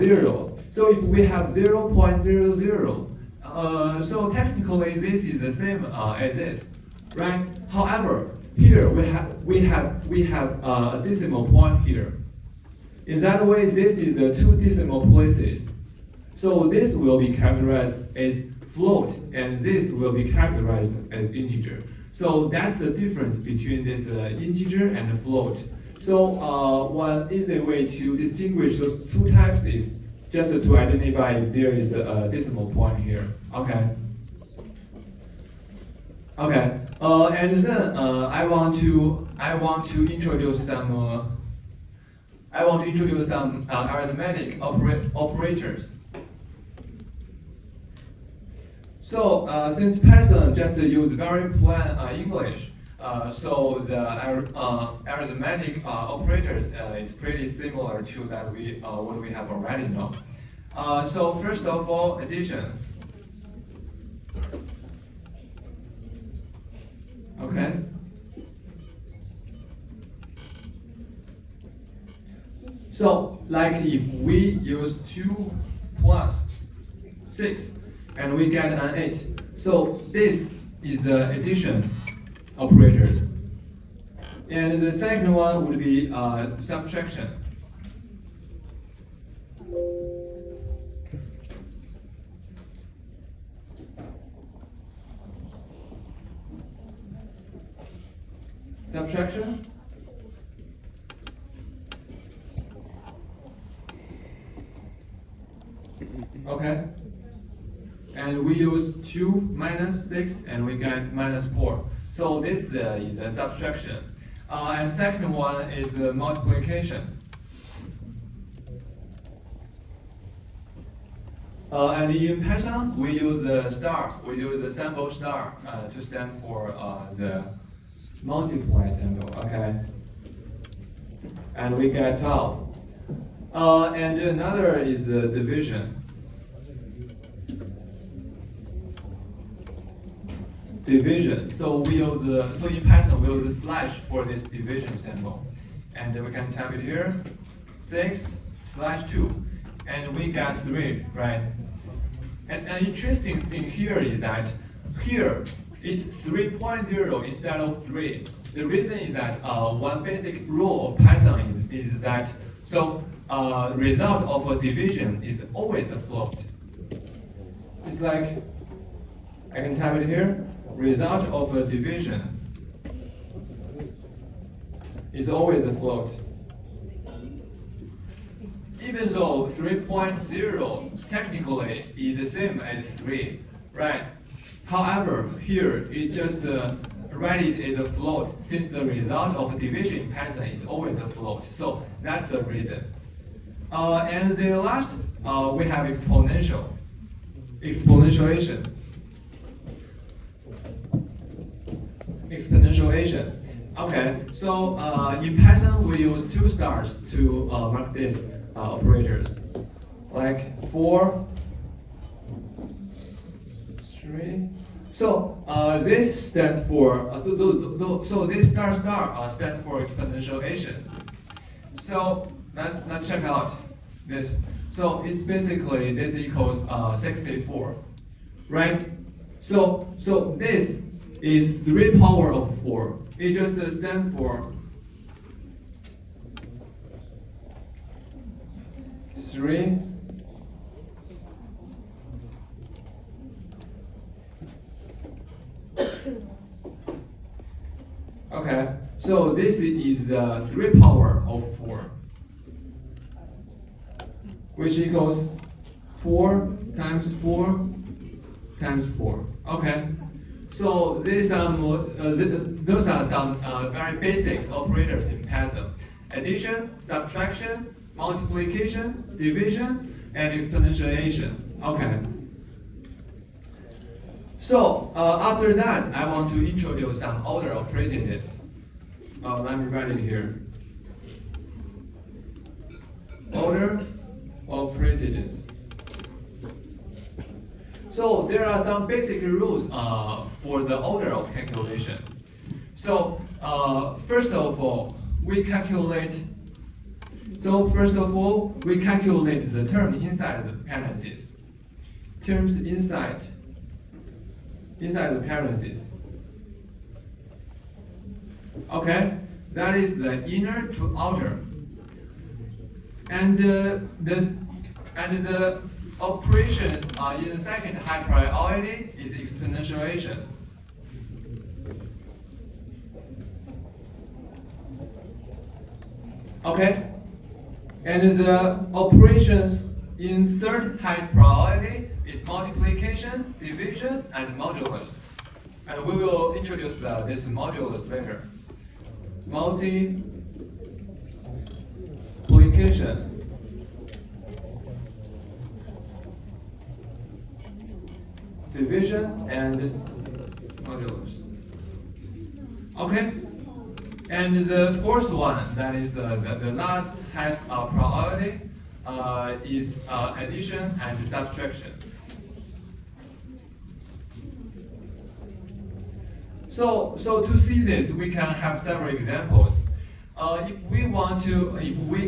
0. So if we have 0.00, so technically this is the same as this, right? However, here we have a decimal point here. In that way, this is the 2 decimal places. So this will be characterized as float, and this will be characterized as integer. So that's the difference between this integer and the float. So one easy way to distinguish those two types is just to identify if there is a decimal point here. Okay. Okay. And then I want to introduce some arithmetic operators. So since Python just use very plain English, so the arithmetic operators is pretty similar to that what we have already know. So first of all, addition. Okay. So like if we use 2 plus 6 and we get an 8, so this is the addition operators. And the second one would be subtraction. Subtraction. Okay. And we use 2 minus 6 and we get minus 4. So this is a subtraction. And the second one is multiplication. And in Python, we use the star. We use the symbol star to stand for the multiply symbol. Okay. And we get 12. And another is division. Division. So we use so in Python we use the slash for this division symbol, and we can type it here, 6/2, and we got 3, right? And an interesting thing here is that here is 3.0 instead of 3. The reason is that one basic rule of Python is that so result of a division is always a float. It's like I can type it here. Result of a division is always a float. Even though 3.0 technically is the same as 3, right? However, here it's just write it as a float since the result of division in Python is always a float. So that's the reason. And the last, we have exponentiation. Exponentiation. Okay, so in Python we use 2 stars to mark these operators, like 4, 3. So this stands for so this star stands for exponentiation. So let's check out this. So it's basically this equals 64, right? So this is 3 power of 4. It just stands for 3 okay, so this is 3 power of 4, which equals 4 times 4 times 4. Okay. So those are some very basic operators in Python: addition, subtraction, multiplication, division, and exponentiation. Okay. So after that, I want to introduce some order of precedence. Let me write it here. Order of precedence. So there are some basic rules for the order of calculation. So first of all, we calculate So first of all, we calculate the term inside the parentheses. Terms inside the parentheses. Okay, that is the inner to outer. And the operations in the second high priority is exponentiation. Okay, and the operations in third highest priority is multiplication, division, and modulus. And we will introduce this modulus later. Multiplication, division, and this modulus. Okay, and the fourth one, that is the last highest priority, is addition and subtraction. So to see this, we can have several examples. If we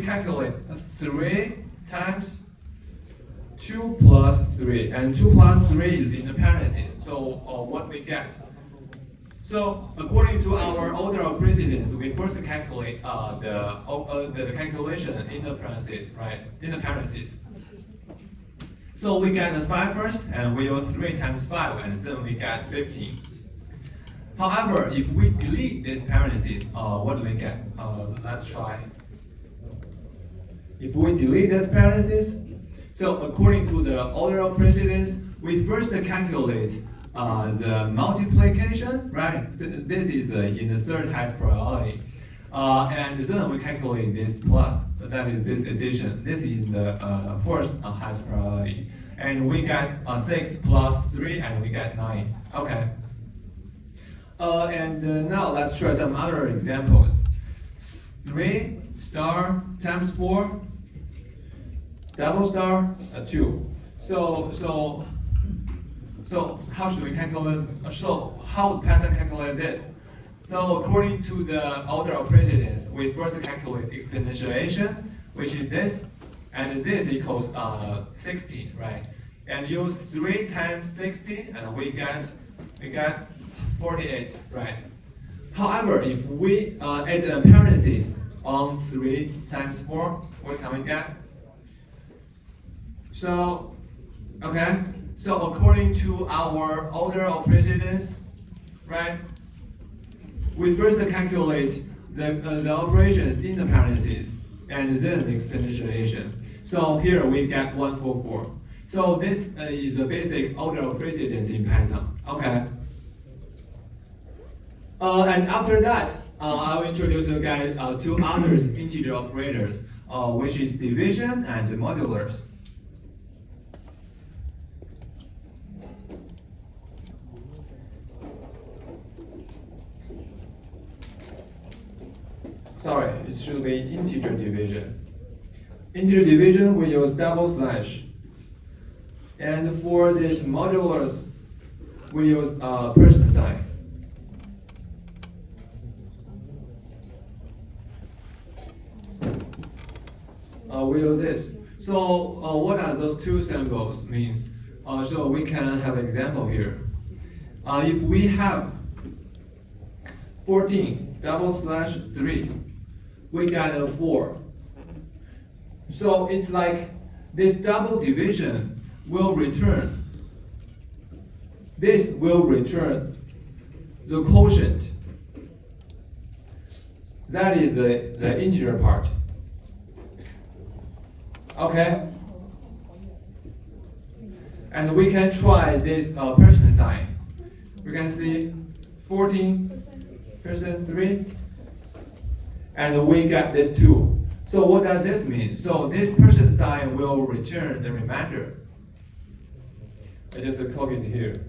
calculate 3 times 2 plus 3, and 2 plus 3 is in the parentheses, so what we get? So according to our order of precedence, we first calculate the calculation in the parentheses, right? In the parentheses. So we get 5 first, and we use 3 times 5, and then we get 15. However, if we delete this parentheses, what do we get? Let's try. If we delete this parentheses, so according to the order of precedence, we first calculate the multiplication, right? This is in the third highest priority. And then we calculate this plus, that is this addition. This is the first highest priority. And we get 6 plus 3, and we get 9. Okay. Now let's try some other examples. 3 star times 4, double star 2. So how should we calculate? So how Python calculate this? So according to the order of precedence, we first calculate exponentiation, which is this, and this equals 16, right? And use 3 times 60, and we get 48, right? However, if we add a parenthesis on 3 times 4, what can we get? So, okay. So according to our order of precedence, right? We first calculate the operations in the parentheses, and then the exponentiation. So here we get 144. So this is the basic order of precedence in Python. Okay. And after that, I will introduce you guys two other integer operators, which is division and modulus. Sorry, it should be integer division. Integer division, we use double slash. And for this modulus, we use percent sign. We use this. So what are those two symbols means? So we can have an example here. If we have 14 double slash 3, we got a 4. So it's like this double division will return. This will return the quotient. That is the integer part. Okay? And we can try this percent sign. We can see 14%3, and we get this 2. So what does this mean? So this percent sign will return the remainder. I just copy it here.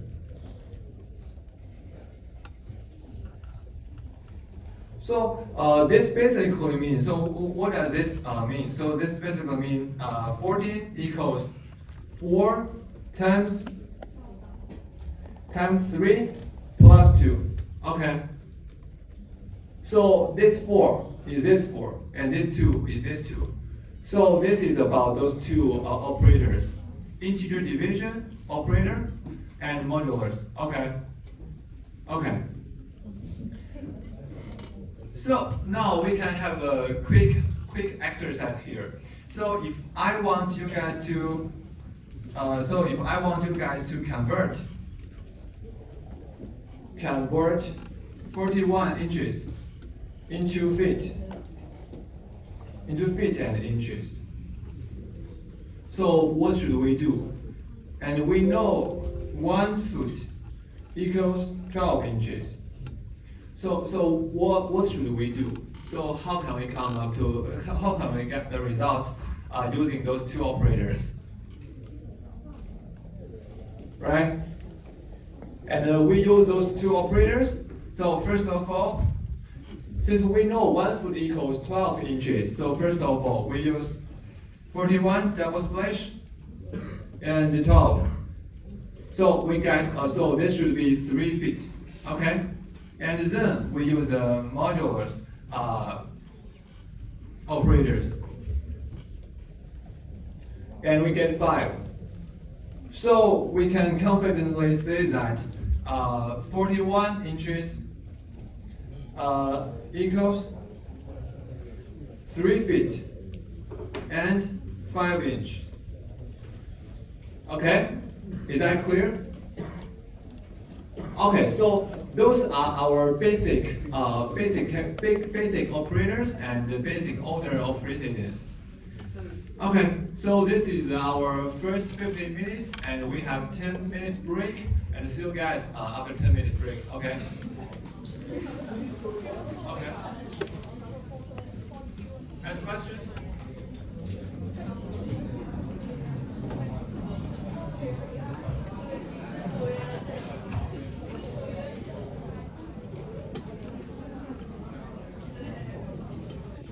So this basically means, so what does this mean? So this basically means 14 equals 4 times 3 plus 2. Okay. So this 4 is this 4, and this 2 is this 2. So this is about those two operators: integer division operator and modulus. Okay. Okay. So now we can have a quick exercise here. So if I want you guys to, convert 41 inches into feet and inches. So what should we do? And we know 1 foot equals 12 inches. So what should we do? So how can we get the results using those two operators? Right? And we use those two operators. So first of all, since we know 1 foot equals 12 inches, so first of all, we use 41 double slash and 12. So we get, so this should be 3 feet, okay? And then we use the modulus operators. And we get 5. So we can confidently say that 41 inches equals 3 feet and 5 inch. Okay? Is that clear? Okay, so those are our basic operators and basic order of precedence. Okay, so this is our first 15 minutes, and we have 10 minutes break, and see you guys after 10 minutes break. Okay. Okay. Any questions?